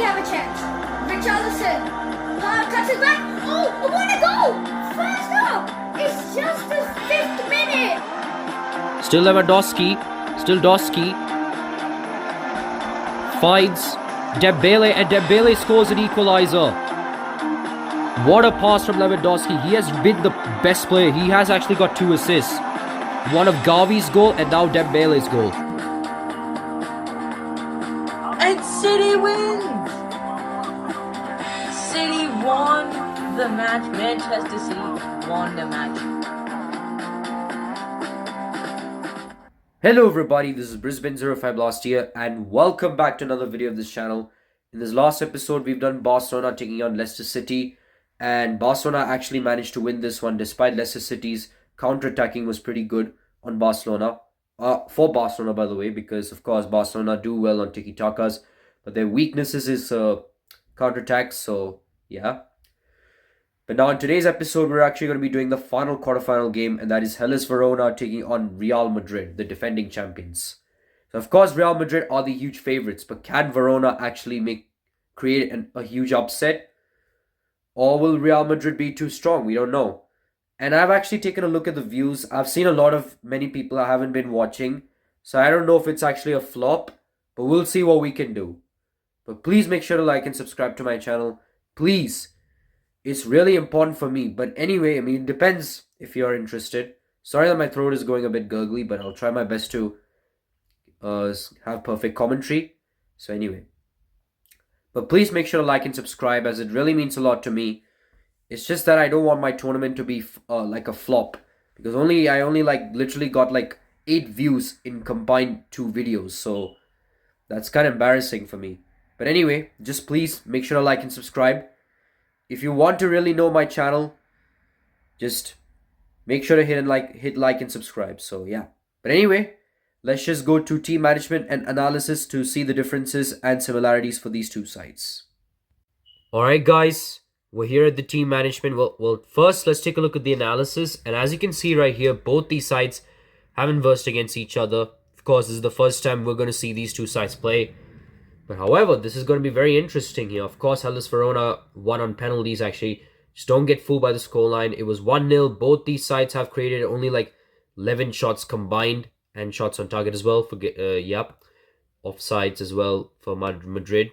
have a chance. Richarlison cuts it back. Oh, what a goal! First up! It's just the 5th minute. Still Lewandowski. Still Doski. Finds Dembele, and Dembele scores an equaliser. What a pass from Lewandowski. He has been the best player. He has actually got 2 assists. One of Gavi's goal and now Dembele's goal. And City wins! City won the match. Manchester City won the match. Hello everybody, this is Brisbane05Blaster here and welcome back to another video of this channel. In this last episode, we've done Barcelona taking on Leicester City, and Barcelona actually managed to win this one despite Leicester City's counter-attacking was pretty good on Barcelona. For Barcelona, by the way, because of course Barcelona do well on tiki-takas, but their weaknesses is counter-attacks, so yeah. But now in today's episode, we're actually going to be doing the final quarterfinal game, and that is Hellas Verona taking on Real Madrid, the defending champions. So of course, Real Madrid are the huge favourites, but can Verona actually create a huge upset? Or will Real Madrid be too strong? We don't know. And I've actually taken a look at the views. I've seen many people I haven't been watching, so I don't know if it's actually a flop, but we'll see what we can do. But please make sure to like and subscribe to my channel. Please. It's really important for me. But anyway, I mean, it depends if you're interested. Sorry that my throat is going a bit gurgly, but I'll try my best to have perfect commentary. So anyway. But please make sure to like and subscribe, as it really means a lot to me. It's just that I don't want my tournament to be like a flop. Because I only literally got 8 views in combined 2 videos. So that's kind of embarrassing for me. But anyway, just please make sure to like and subscribe. If you want to really know my channel, just make sure to hit like and subscribe. So yeah. But anyway, let's just go to team management and analysis to see the differences and similarities for these two sides. Alright guys, we're here at the team management. Well, first let's take a look at the analysis. And as you can see right here, both these sides haven't versed against each other. Of course, this is the first time we're going to see these two sides play. But however, this is going to be very interesting here. Of course, Hellas Verona won on penalties actually. Just don't get fooled by the scoreline. It was 1-0. Both these sides have created only 11 shots combined. And shots on target as well. Offsides as well for Madrid.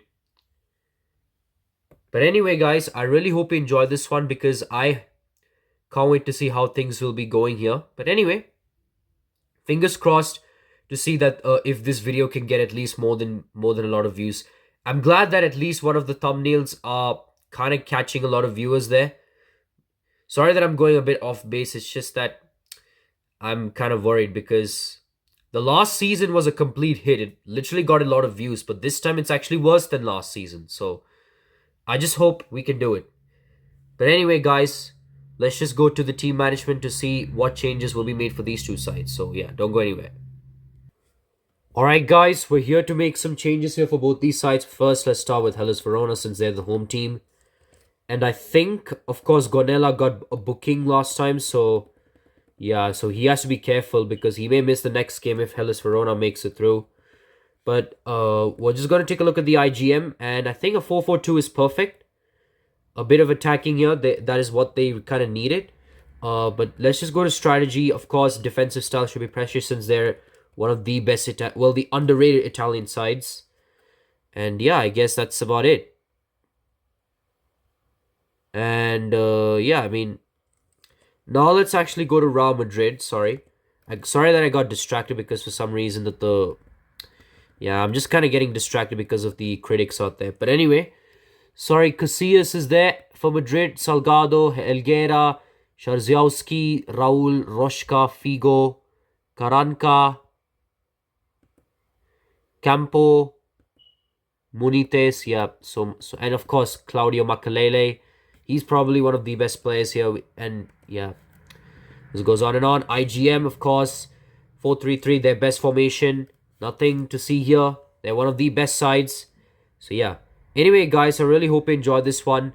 But anyway, guys, I really hope you enjoyed this one, because I can't wait to see how things will be going here. But anyway, fingers crossed to see that if this video can get at least more than a lot of views. I'm glad that at least one of the thumbnails are kind of catching a lot of viewers there. Sorry that I'm going a bit off base. It's just that I'm kind of worried, because the last season was a complete hit. It literally got a lot of views, but this time it's actually worse than last season. So I just hope we can do it. But anyway, guys, let's just go to the team management to see what changes will be made for these two sides. So yeah, don't go anywhere. Alright guys, we're here to make some changes here for both these sides. First, let's start with Hellas Verona, since they're the home team. And I think, of course, Gonella got a booking last time, so yeah, so he has to be careful, because he may miss the next game if Hellas Verona makes it through. But we're just going to take a look at the IGM, and I think a 4-4-2 is perfect. A bit of attacking here, that is what they kind of needed. But let's just go to strategy. Of course, defensive style should be precious, since they're one of the best, the underrated Italian sides. And yeah, I guess that's about it. And yeah, I mean, now let's actually go to Real Madrid. Sorry that I got distracted, because for some reason I'm just kind of getting distracted because of the critics out there. But anyway, sorry, Casillas is there for Madrid. Salgado, Helguera, Szarzowski, Raul, Roshka, Figo, Karanka, Campo, Munites, yeah. So and of course Claudio Makalele. He's probably one of the best players here, and yeah, this goes on and on. IGM, of course, 4-3-3, their best formation. Nothing to see here. They're one of the best sides. So yeah. Anyway, guys, I really hope you enjoyed this one.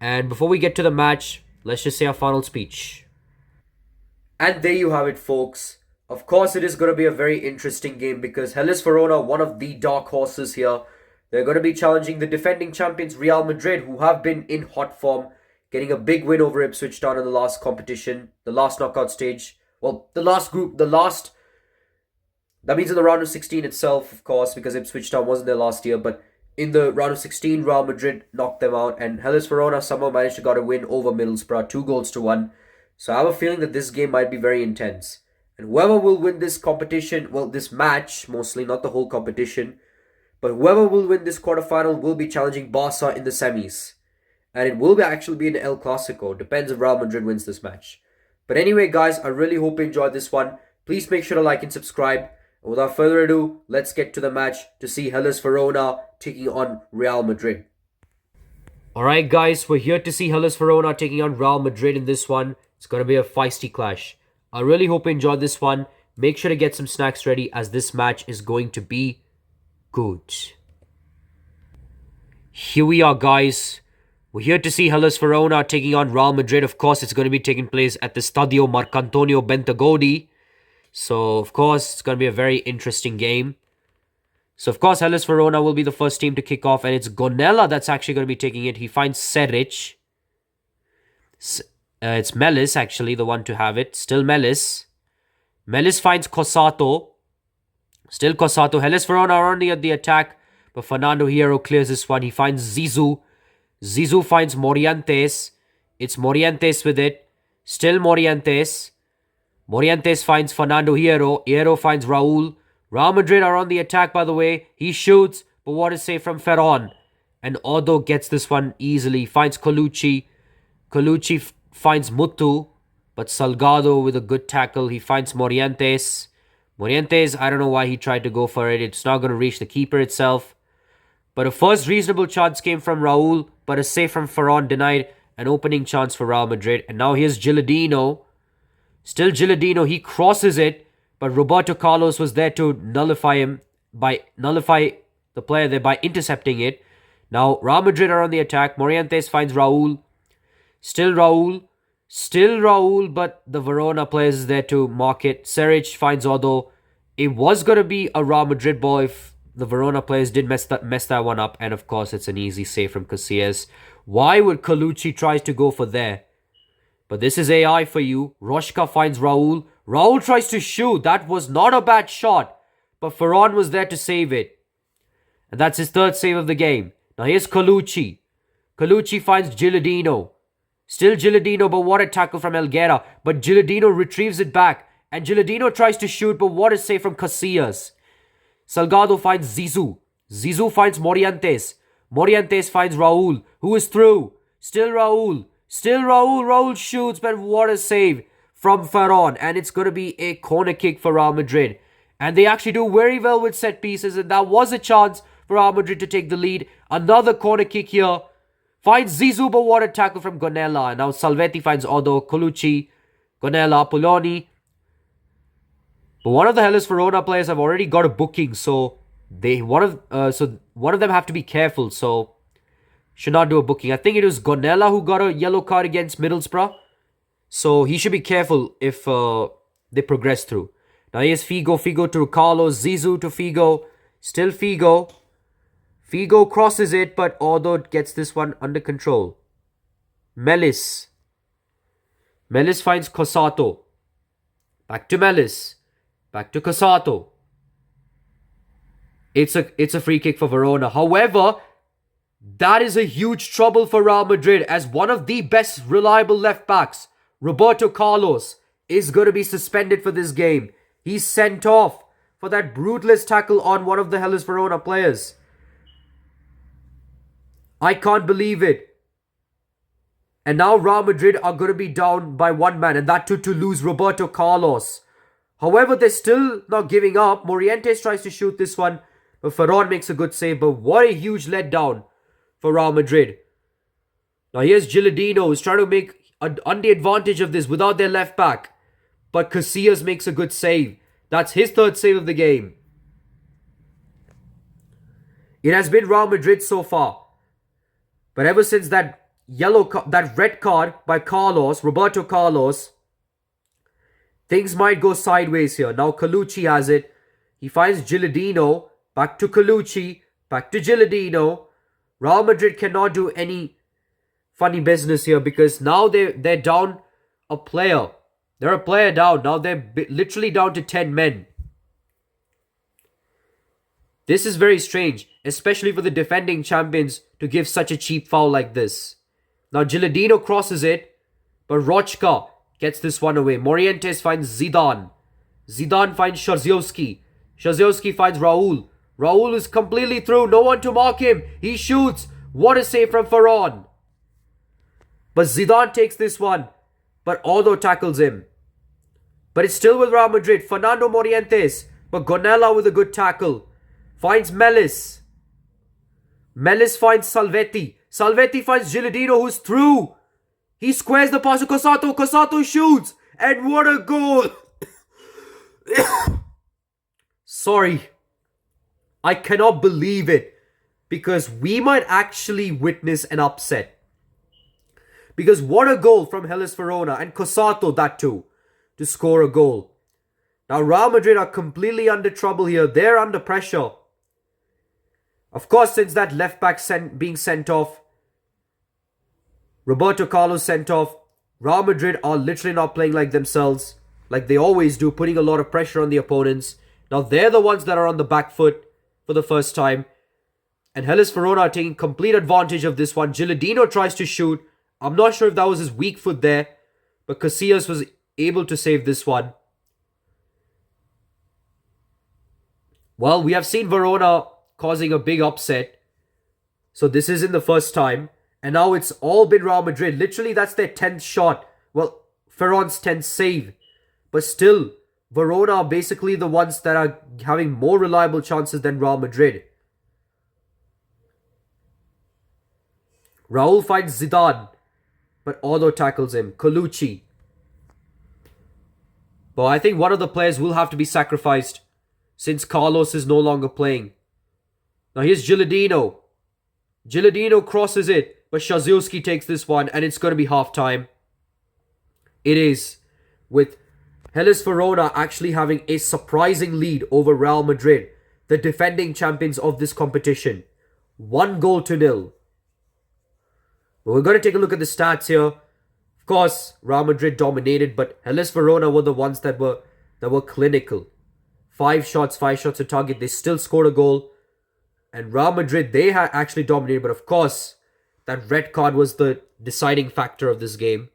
And before we get to the match, let's just say our final speech. And there you have it, folks. Of course, it is going to be a very interesting game, because Hellas Verona, one of the dark horses here, They're going to be challenging the defending champions Real Madrid, who have been in hot form, getting a big win over Ipswich Town in the last competition, the last knockout stage. Well, that means in the round of 16 itself, of course, because Ipswich Town wasn't there last year, but in the round of 16, Real Madrid knocked them out, and Hellas Verona somehow managed to get a win over Middlesbrough, 2-1. So I have a feeling that this game might be very intense. And whoever will win this competition, well, this match, mostly, not the whole competition, but whoever will win this quarterfinal will be challenging Barca in the semis. And it will actually be an El Clasico. Depends if Real Madrid wins this match. But anyway, guys, I really hope you enjoyed this one. Please make sure to like and subscribe. And without further ado, let's get to the match to see Hellas Verona taking on Real Madrid. Alright, guys, we're here to see Hellas Verona taking on Real Madrid in this one. It's going to be a feisty clash. I really hope you enjoyed this one. Make sure to get some snacks ready, as this match is going to be good. Here we are, guys. We're here to see Hellas Verona taking on Real Madrid. Of course, it's going to be taking place at the Stadio Marcantonio Bentagodi. So, of course, it's going to be a very interesting game. So, of course, Hellas Verona will be the first team to kick off. And it's Gonella that's actually going to be taking it. He finds Seric. It's Melis, actually, the one to have it. Still Melis. Melis finds Cosato. Still Cosato. Hellas Verona are only at the attack, but Fernando Hierro clears this one. He finds Zizou. Zizou finds Morientes. It's Morientes with it. Still Morientes. Morientes finds Fernando Hierro. Hierro finds Raul. Real Madrid are on the attack, by the way. He shoots, but what is safe from Ferron? And Odo gets this one easily. Finds Colucci. Colucci finds Mutu, but Salgado with a good tackle. He finds Morientes. Morientes, I don't know why he tried to go for it. It's not going to reach the keeper itself. But a first reasonable chance came from Raul, but a save from Ferron denied an opening chance for Real Madrid. And now here's Gilardino. Still Gilardino, he crosses it, but Roberto Carlos was there to nullify the player there by intercepting it. Now Real Madrid are on the attack. Morientes finds Raul. Still Raul, but the Verona players is there to mark it. Seric finds Odo. It was going to be a Real Madrid ball if the Verona players did mess that one up. And of course, it's an easy save from Casillas. Why would Colucci try to go for there? But this is AI for you. Roshka finds Raul. Raul tries to shoot. That was not a bad shot, but Ferron was there to save it. And that's his third save of the game. Now here's Colucci. Colucci finds Gilardino. Still Gilardino, but what a tackle from Elguera. But Gilardino retrieves it back. And Gilardino tries to shoot, but what a save from Casillas. Salgado finds Zizou. Zizou finds Morientes. Morientes finds Raul, who is through. Still Raul. Raul shoots, but what a save from Ferron. And it's going to be a corner kick for Real Madrid. And they actually do very well with set pieces. And that was a chance for Real Madrid to take the lead. Another corner kick here. Finds Zizou, but what a tackle from Gonella. And now Salvetti finds Odo, Colucci, Gonella, Poloni. But one of the Hellas Verona players have already got a booking, so one of them have to be careful. So should not do a booking. I think it was Gonella who got a yellow card against Middlesbrough. So he should be careful if they progress through. Now here's Figo. Figo to Carlos. Zizou to Figo. Still Figo. Figo crosses it, but Odo gets this one under control. Melis. Melis finds Cosato. Back to Melis. Back to Cosato. It's a free kick for Verona. However, that is a huge trouble for Real Madrid, as one of the best reliable left backs, Roberto Carlos, is going to be suspended for this game. He's sent off for that brutalist tackle on one of the Hellas Verona players. I can't believe it. And now Real Madrid are going to be down by one man, and that too to lose Roberto Carlos. However, they're still not giving up. Morientes tries to shoot this one, but Ferron makes a good save. But what a huge letdown for Real Madrid. Now here's Gilardino, who's trying to make on the advantage of this without their left back. But Casillas makes a good save. That's his third save of the game. It has been Real Madrid so far. But ever since that red card by Carlos, Roberto Carlos, things might go sideways here. Now Colucci has it. He finds Gilardino. Back to Colucci. Back to Gilardino. Real Madrid cannot do any funny business here because now they're down a player. They're a player down. Now they're literally down to 10 men. This is very strange, especially for the defending champions to give such a cheap foul like this. Now Gilardino crosses it, but Rochka gets this one away. Morientes finds Zidane. Zidane finds Shaziowski. Shaziowski finds Raul. Raul is completely through. No one to mark him. He shoots. What a save from Ferran. But Zidane takes this one. But Aldo tackles him. But it's still with Real Madrid. Fernando Morientes. But Gonella with a good tackle. Finds Melis. Melis finds Salvetti. Salvetti finds Gilardino, who's through. He squares the pass to Cosato. Cosato shoots. And what a goal. Sorry. I cannot believe it. Because we might actually witness an upset. Because what a goal from Hellas Verona. And Cosato, that too. To score a goal. Now Real Madrid are completely under trouble here. They're under pressure. Of course, since that left back being sent off, Roberto Carlos sent off, Real Madrid are literally not playing like themselves, like they always do, putting a lot of pressure on the opponents. Now they're the ones that are on the back foot for the first time. And Hellas Verona are taking complete advantage of this one. Gilardino tries to shoot. I'm not sure if that was his weak foot there, but Casillas was able to save this one. Well, we have seen Verona causing a big upset. So this isn't the first time. And now it's all been Real Madrid. Literally, that's their 10th shot. Well, Ferran's 10th save. But still, Verona are basically the ones that are having more reliable chances than Real Madrid. Raul finds Zidane. But Aldo tackles him. Colucci. But I think one of the players will have to be sacrificed since Carlos is no longer playing. Now here's Gilardino. Gilardino crosses it, but Shaziowski takes this one, and it's going to be half-time. It is, with Hellas Verona actually having a surprising lead over Real Madrid, the defending champions of this competition. 1-0. But we're going to take a look at the stats here. Of course, Real Madrid dominated, but Hellas Verona were the ones that were clinical. 5 shots to target. They still scored a goal. And Real Madrid, they had actually dominated. But of course, that red card was the deciding factor of this game.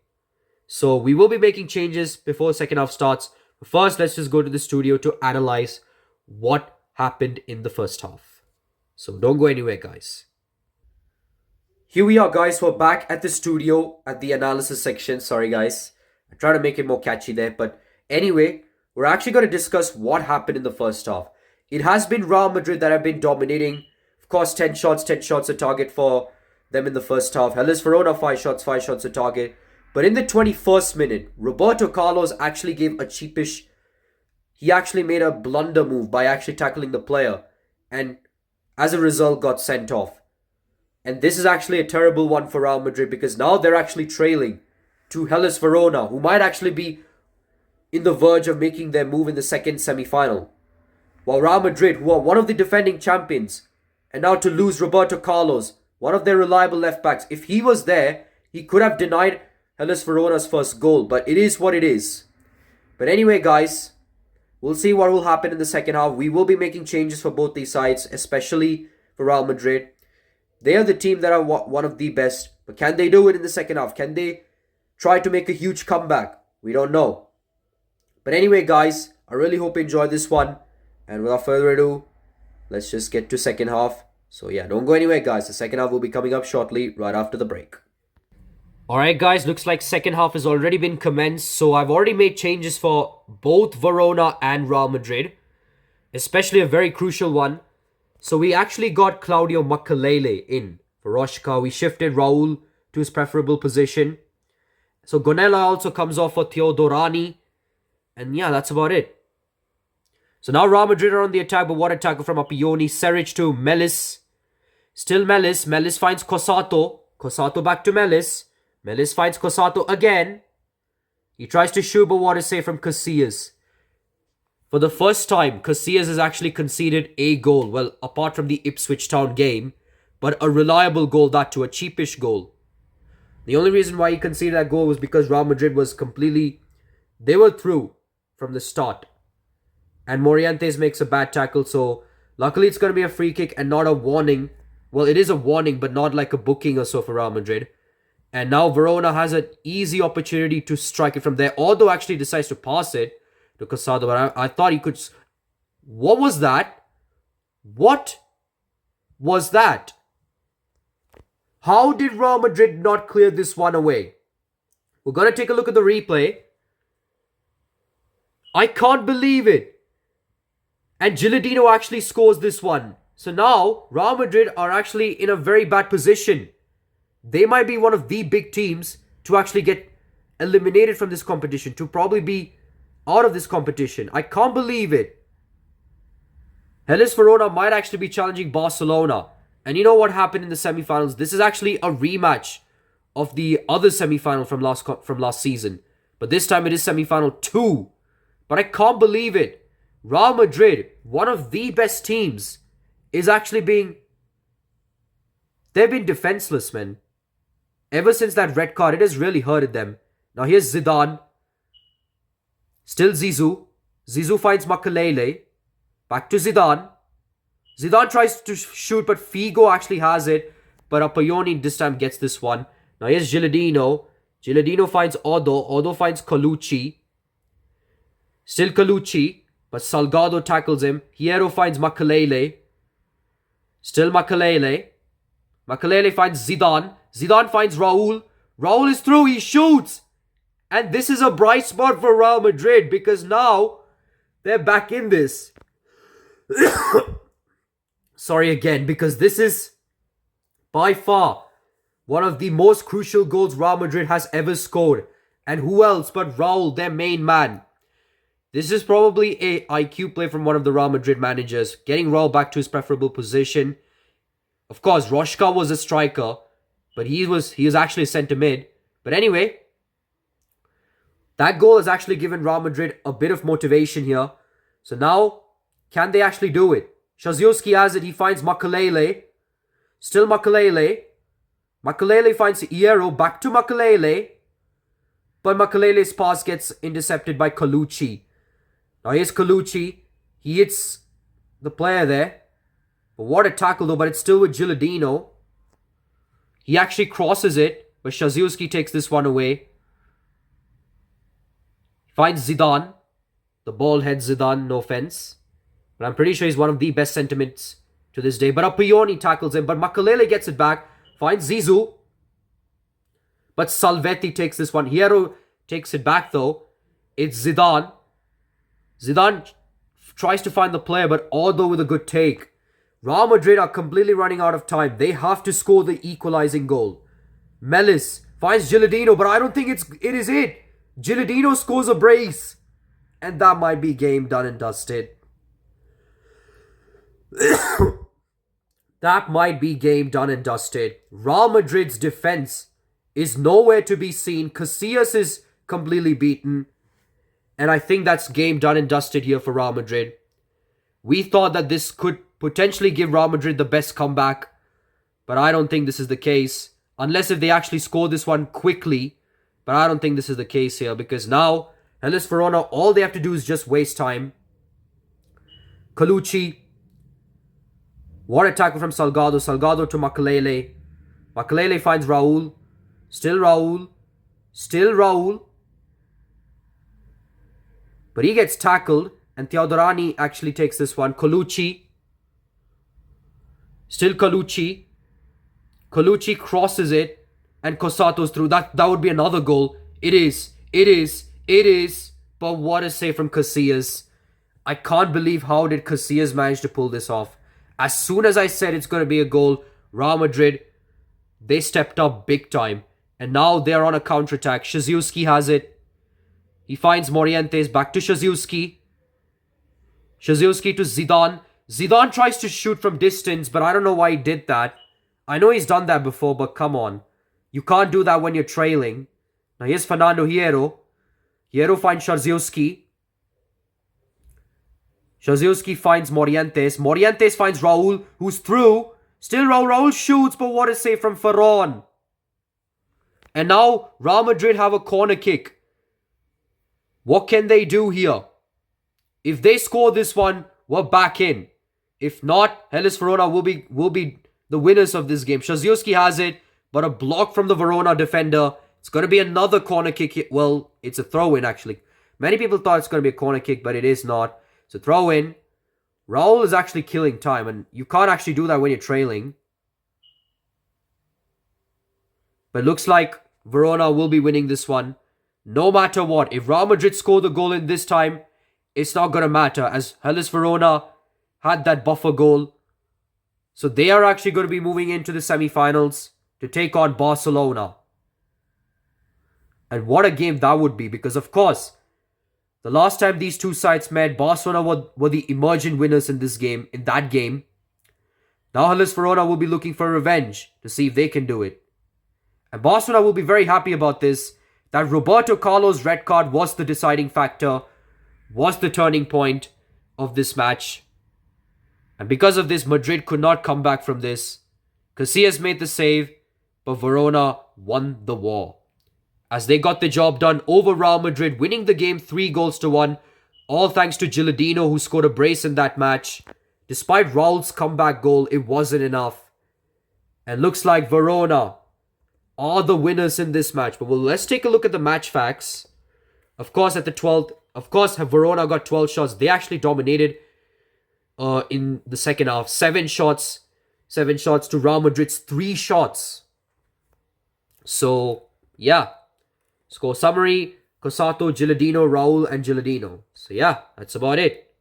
So we will be making changes before the second half starts. But first, let's just go to the studio to analyze what happened in the first half. So don't go anywhere, guys. Here we are, guys. We're back at the studio at the analysis section. Sorry, guys. I try to make it more catchy there. But anyway, we're actually going to discuss what happened in the first half. It has been Real Madrid that have been dominating. Of course, 10 shots a target for them in the first half. Hellas Verona, 5 shots a target. But in the 21st minute, Roberto Carlos actually gave a cheapish... He actually made a blunder move by actually tackling the player. And as a result, got sent off. And this is actually a terrible one for Real Madrid because now they're actually trailing to Hellas Verona, who might actually be in the verge of making their move in the second semi-final. While Real Madrid, who are one of the defending champions, and now to lose Roberto Carlos, one of their reliable left-backs, if he was there, he could have denied Hellas Verona's first goal, but it is what it is. But anyway, guys, we'll see what will happen in the second half. We will be making changes for both these sides, especially for Real Madrid. They are the team that are one of the best, but can they do it in the second half? Can they try to make a huge comeback? We don't know. But anyway, guys, I really hope you enjoyed this one. And without further ado, let's just get to second half. So yeah, don't go anywhere, guys. The second half will be coming up shortly, right after the break. Alright, guys, looks like second half has already been commenced. So I've already made changes for both Verona and Real Madrid. Especially a very crucial one. So we actually got Claudio Makalele in for Roshka. We shifted Raul to his preferable position. So Gonella also comes off for Teodorani. And yeah, that's about it. So now Real Madrid are on the attack, but what a tackle from Appioni. Seric to Melis. Still Melis. Melis finds Cosato. Cosato back to Melis. Melis finds Cosato again. He tries to shoot, but what a save from Casillas. for the first time, Casillas has actually conceded a goal. Well, apart from the Ipswich Town game, but a reliable goal, that too, a cheapish goal. The only reason why he conceded that goal was because Real Madrid was completely... They were through from the start. And Morientes makes a bad tackle, so luckily it's going to be a free kick and not a warning. Well, it is a warning, but not like a booking or so for Real Madrid. And now Verona has an easy opportunity to strike it from there, although actually decides to pass it to Casado. But I thought he could... What was that? What was that? How did Real Madrid not clear this one away? We're going to take a look at the replay. I can't believe it. And Gilardino actually scores this one. So now, Real Madrid are actually in a very bad position. They might be one of the big teams to actually get eliminated from this competition, to probably be out of this competition. I can't believe it. Hellas Verona might actually be challenging Barcelona. And you know what happened in the semi-finals? This is actually a rematch of the other semi-final from last season. But this time it is semi-final 2. But I can't believe it. Real Madrid, one of the best teams, is actually being... They've been defenseless, man. Ever since that red card, it has really hurted them. Now here's Zidane. Still Zizou. Zizou finds Makelele. Back to Zidane. Zidane tries to shoot, but Figo actually has it. But Apayoni this time gets this one. Now here's Gilardino. Gilardino finds Odo. Odo finds Colucci. Still Colucci. But Salgado tackles him. Hierro finds Makelele. Still Makelele. Makelele finds Zidane. Zidane finds Raul. Raul is through. He shoots. And this is a bright spot for Real Madrid because now they're back in this. Sorry again, because this is by far one of the most crucial goals Real Madrid has ever scored. And who else but Raul, their main man. This is probably a IQ play from one of the Real Madrid managers, getting Raul back to his preferable position. Of course, Roshka was a striker, but he was actually centre mid. But anyway, that goal has actually given Real Madrid a bit of motivation here. So now, can they actually do it? Shaziowski has it. He finds Makelele. Still Makelele. Makelele finds Hierro. Back to Makelele. But Makelele's pass gets intercepted by Colucci. Now here's Colucci. He hits the player there. But what a tackle though. But it's still with Gilardino. He actually crosses it. But Shaziowski takes this one away. Finds Zidane. The ball heads Zidane, no offense. But I'm pretty sure he's one of the best sentiments to this day. But Apayoni tackles him. But Makelele gets it back. Finds Zizou. But Salvetti takes this one. Hierro takes it back though. It's Zidane. Zidane tries to find the player, but Odo with a good take. Real Madrid are completely running out of time. They have to score the equalizing goal. Melis finds Gilardino, but I don't think it is it. Gilardino scores a brace. And that might be game done and dusted. That might be game done and dusted. Real Madrid's defense is nowhere to be seen. Casillas is completely beaten. And I think that's game done and dusted here for Real Madrid. We thought that this could potentially give Real Madrid the best comeback. But I don't think this is the case. Unless if they actually score this one quickly. But I don't think this is the case here. Because now, Hellas Verona, all they have to do is just waste time. Colucci. What a tackle from Salgado. Salgado to Makelele. Makelele finds Raul. Still Raul. Still Raul. But he gets tackled. And Teodorani actually takes this one. Colucci. Still Colucci. Colucci crosses it. And Cosato's through. That would be another goal. It is. It is. It is. But what a save from Casillas. I can't believe how did Casillas manage to pull this off. As soon as I said it's going to be a goal, Real Madrid, they stepped up big time. And now they're on a counter-attack. Shaziowski has it. He finds Morientes. Back to Shaziowski. Shaziowski to Zidane. Zidane tries to shoot from distance, but I don't know why he did that. I know he's done that before, but come on. You can't do that when you're trailing. Now here's Fernando Hierro. Hierro finds Shaziowski. Shaziowski finds Morientes. Morientes finds Raul, who's through. Still Raul shoots, but what a save from Ferran. And now Real Madrid have a corner kick. What can they do here? If they score this one, we're back in. If not, Hellas Verona will be the winners of this game. Shaziowski has it, but a block from the Verona defender. It's going to be another corner kick. Well, it's a throw-in actually. Many people thought it's going to be a corner kick, but it is not. It's a throw-in. Raul is actually killing time, and you can't actually do that when you're trailing. But looks like Verona will be winning this one. No matter what, if Real Madrid score the goal in this time, it's not going to matter, as Hellas Verona had that buffer goal. So they are actually going to be moving into the semi-finals to take on Barcelona. And what a game that would be, because of course, the last time these two sides met, Barcelona were the emergent winners in that game. Now Hellas Verona will be looking for revenge to see if they can do it. And Barcelona will be very happy about this, that Roberto Carlos' red card was the deciding factor, was the turning point of this match. And because of this, Madrid could not come back from this. Casillas made the save, but Verona won the war, as they got the job done over Real Madrid, winning the game 3-1, all thanks to Gilardino, who scored a brace in that match. Despite Raul's comeback goal, it wasn't enough. And looks like Verona are the winners in this match. But let's take a look at the match facts. Of course, at the 12th, Verona got 12 shots. They actually dominated in the second half. 7 shots to Real Madrid's 3 shots. So, yeah. Score summary: Cosato, Gilardino, Raul, and Gilardino. So yeah, that's about it.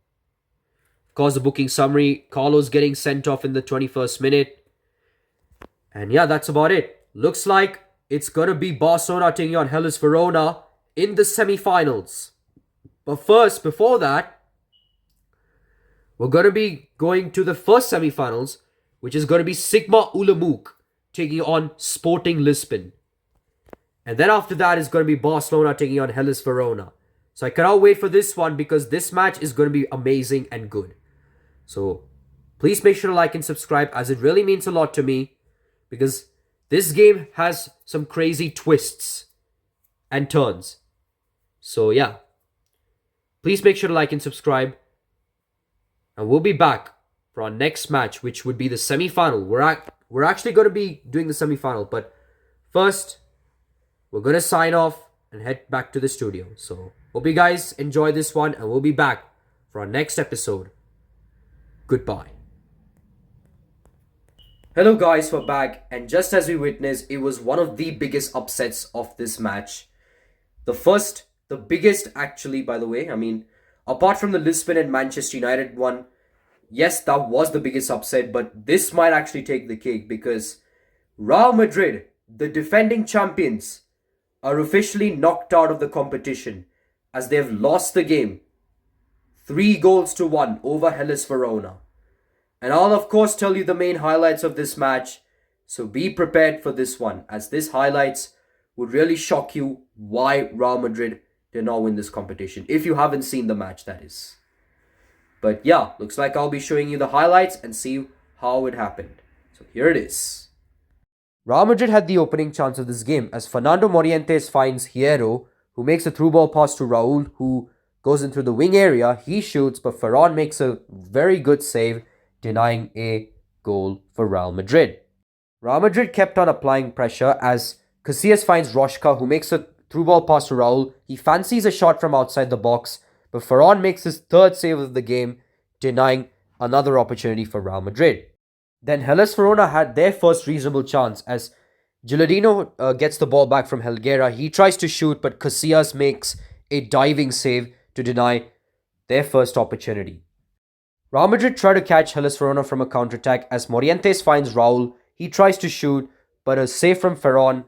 Of course, the booking summary: Carlos getting sent off in the 21st minute. And yeah, that's about it. Looks like it's gonna be Barcelona taking on Hellas Verona in the semi-finals. But first, before that, we're gonna be going to the first semi-finals, which is gonna be Sigma Ulamuk taking on Sporting Lisbon. And then after that is going to be Barcelona taking on Hellas Verona. So I cannot wait for this one, because this match is going to be amazing and good. So please make sure to like and subscribe, as it really means a lot to me, because this game has some crazy twists and turns. So yeah, please make sure to like and subscribe. And we'll be back for our next match, which would be the semi-final. We're actually going to be doing the semi-final, but first, we're going to sign off and head back to the studio. So, hope you guys enjoy this one, and we'll be back for our next episode. Goodbye. Hello guys, we're back, and just as we witnessed, it was one of the biggest upsets of this match. The biggest actually, by the way. I mean, apart from the Lisbon and Manchester United one, yes, that was the biggest upset, but this might actually take the cake, because Real Madrid, the defending champions, are officially knocked out of the competition, as they have lost the game 3-1 over Hellas Verona. And I'll of course tell you the main highlights of this match, so be prepared for this one, as this highlights would really shock you why Real Madrid did not win this competition, if you haven't seen the match, that is. But yeah, looks like I'll be showing you the highlights and see how it happened. So here it is. Real Madrid had the opening chance of this game, as Fernando Morientes finds Hierro, who makes a through ball pass to Raul, who goes into the wing area. He shoots, but Ferran makes a very good save, denying a goal for Real Madrid. Real Madrid kept on applying pressure, as Casillas finds Roshka, who makes a through ball pass to Raul. He fancies a shot from outside the box, but Ferran makes his 3rd save of the game, denying another opportunity for Real Madrid. Then Hellas Verona had their first reasonable chance, as Gilardino gets the ball back from Helguera. He tries to shoot, but Casillas makes a diving save to deny their first opportunity. Real Madrid try to catch Hellas Verona from a counter-attack, as Morientes finds Raul. He tries to shoot, but a save from Ferran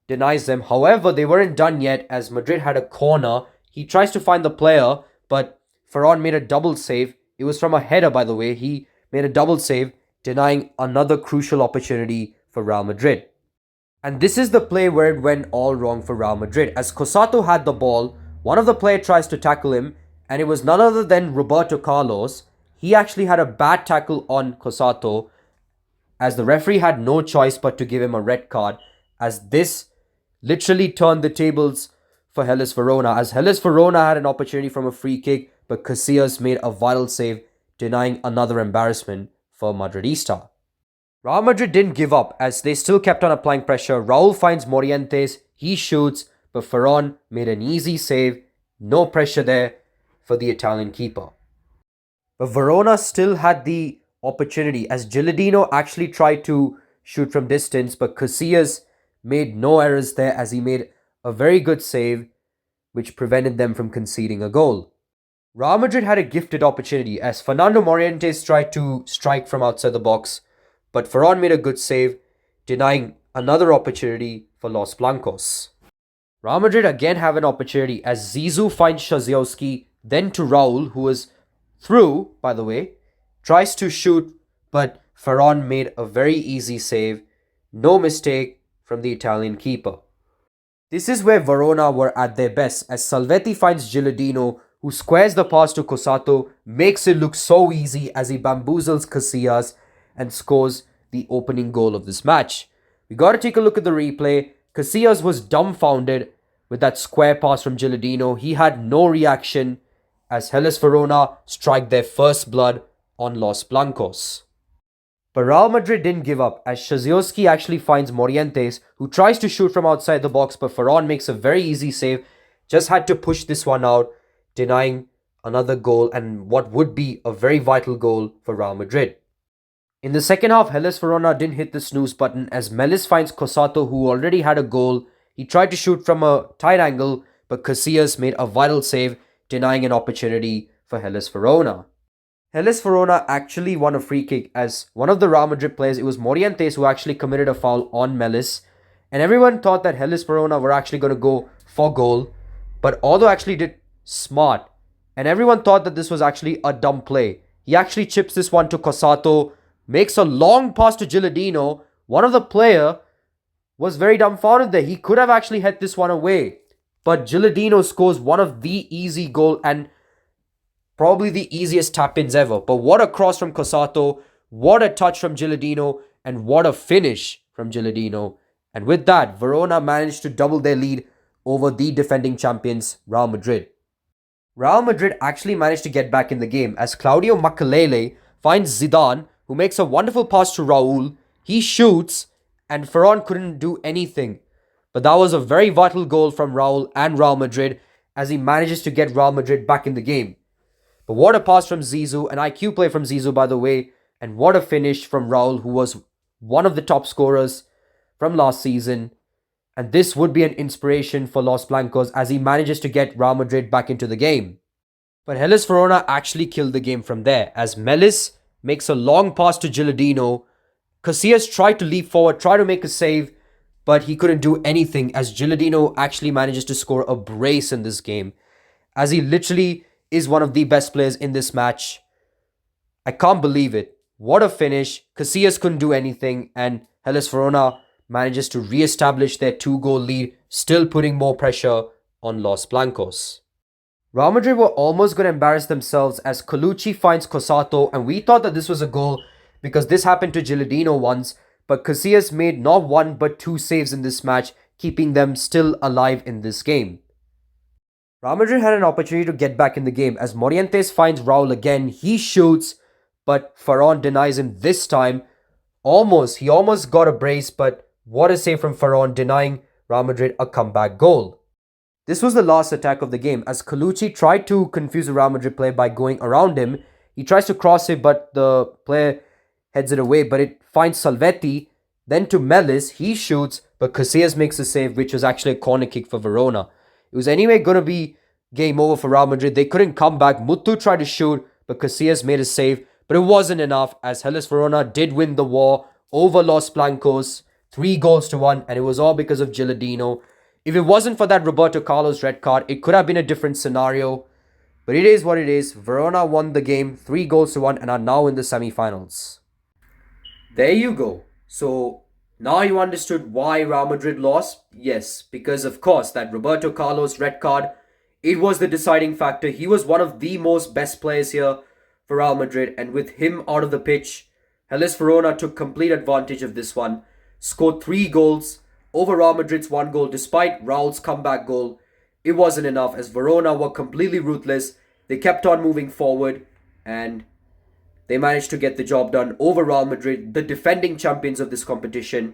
denies them. However, they weren't done yet, as Madrid had a corner. He tries to find the player, but Ferran made a double save. It was from a header, by the way. He made a double save, denying another crucial opportunity for Real Madrid. And this is the play where it went all wrong for Real Madrid, as Cosato had the ball. One of the players tries to tackle him, And it was none other than Roberto Carlos. He actually had a bad tackle on Cosato, as the referee had no choice but to give him a red card, as this literally turned the tables for Hellas Verona, as Hellas Verona had an opportunity from a free kick, but Casillas made a vital save, denying another embarrassment for Madridista. Real Madrid didn't give up, as they still kept on applying pressure. Raul finds Morientes, he shoots, but Ferran made an easy save. No pressure there for the Italian keeper. But Verona still had the opportunity, as Gilardino actually tried to shoot from distance, but Casillas made no errors there, as he made a very good save, which prevented them from conceding a goal. Real Madrid had a gifted opportunity, as Fernando Morientes tried to strike from outside the box, but Ferran made a good save, denying another opportunity for Los Blancos. Real Madrid again have an opportunity, as Zizou finds Shaziowski, then to Raul, who was through, by the way, tries to shoot, but Ferran made a very easy save. No mistake from the Italian keeper. This is where Verona were at their best, as Salvetti finds Gilardino, who squares the pass to Cosato, makes it look so easy as he bamboozles Casillas and scores the opening goal of this match. We got to take a look at the replay. Casillas was dumbfounded with that square pass from Gilardino. He had no reaction, as Hellas Verona strike their first blood on Los Blancos. But Real Madrid didn't give up, as Shaziowski actually finds Morientes, who tries to shoot from outside the box, but Ferran makes a very easy save. Just had to push this one out, denying another goal, and what would be a very vital goal for Real Madrid. In the second half, Hellas Verona didn't hit the snooze button, as Melis finds Cosato, who already had a goal. He tried to shoot from a tight angle, but Casillas made a vital save, denying an opportunity for Hellas Verona. Hellas Verona actually won a free kick, as one of the Real Madrid players, it was Morientes, who actually committed a foul on Melis, and everyone thought that Hellas Verona were actually going to go for goal, but Odo actually did smart, and everyone thought that this was actually a dumb play. He actually chips this one to Cosato, makes a long pass to Gilardino. One of the player was very dumbfounded there. He could have actually hit this one away, but Gilardino scores one of the easy goal and probably the easiest tap-ins ever. But what a cross from Cosato, what a touch from Gilardino, and what a finish from Gilardino. And with that, Verona managed to double their lead over the defending champions, Real Madrid. Real Madrid actually managed to get back in the game, as Claudio Makelele finds Zidane, who makes a wonderful pass to Raul. He shoots, and Ferran couldn't do anything. But that was a very vital goal from Raul and Real Madrid, as he manages to get Real Madrid back in the game. But what a pass from Zizou, an IQ play from Zizou, by the way, and what a finish from Raul, who was one of the top scorers from last season. And this would be an inspiration for Los Blancos, as he manages to get Real Madrid back into the game. But Hellas Verona actually killed the game from there, as Melis makes a long pass to Gilardino. Casillas tried to leap forward, tried to make a save, but he couldn't do anything, as Gilardino actually manages to score a brace in this game, as he literally is one of the best players in this match. I can't believe it. What a finish. Casillas couldn't do anything, and Hellas Verona manages to re-establish their 2-goal lead, still putting more pressure on Los Blancos. Real Madrid were almost going to embarrass themselves, as Colucci finds Cosato, and we thought that this was a goal because this happened to Gilardino once, but Casillas made not one but 2 saves in this match, keeping them still alive in this game. Real Madrid had an opportunity to get back in the game, as Morientes finds Raul again. He shoots, but Ferran denies him this time. He almost got a brace, but what a save from Ferran, denying Real Madrid a comeback goal. This was the last attack of the game, as Colucci tried to confuse the Real Madrid player by going around him. He tries to cross it, but the player heads it away, but it finds Salvetti. Then to Melis, he shoots, but Casillas makes a save, which was actually a corner kick for Verona. It was anyway going to be game over for Real Madrid. They couldn't come back. Mutu tried to shoot, but Casillas made a save, but it wasn't enough, as Hellas Verona did win the war over Los Blancos, 3-1, and it was all because of Gilardino. If it wasn't for that Roberto Carlos red card, it could have been a different scenario. But it is what it is. Verona won the game 3-1 and are now in the semi-finals. There you go. So now you understood why Real Madrid lost? Yes, because of course that Roberto Carlos red card, it was the deciding factor. He was one of the most best players here for Real Madrid, and with him out of the pitch, Hellas Verona took complete advantage of this one, scored 3 goals over Real Madrid's 1 goal. Despite Raul's comeback goal, it wasn't enough as Verona were completely ruthless. They kept on moving forward and they managed to get the job done over Real Madrid, the defending champions of this competition.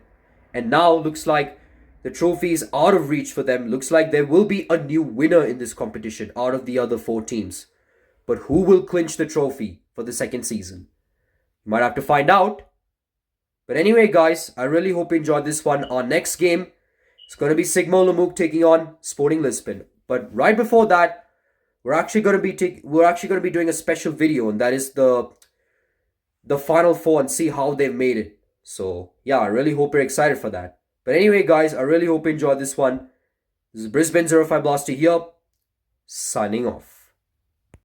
And now looks like the trophy is out of reach for them. Looks like there will be a new winner in this competition out of the other 4 teams. But who will clinch the trophy for the second season? You might have to find out. But anyway, guys, I really hope you enjoyed this one. Our next game is going to be Sigma Lamuk taking on Sporting Lisbon. But right before that, we're actually going to be doing a special video, and that is the Final Four, and see how they've made it. So yeah, I really hope you're excited for that. But anyway, guys, I really hope you enjoyed this one. This is Brisbane05Blaster here, signing off.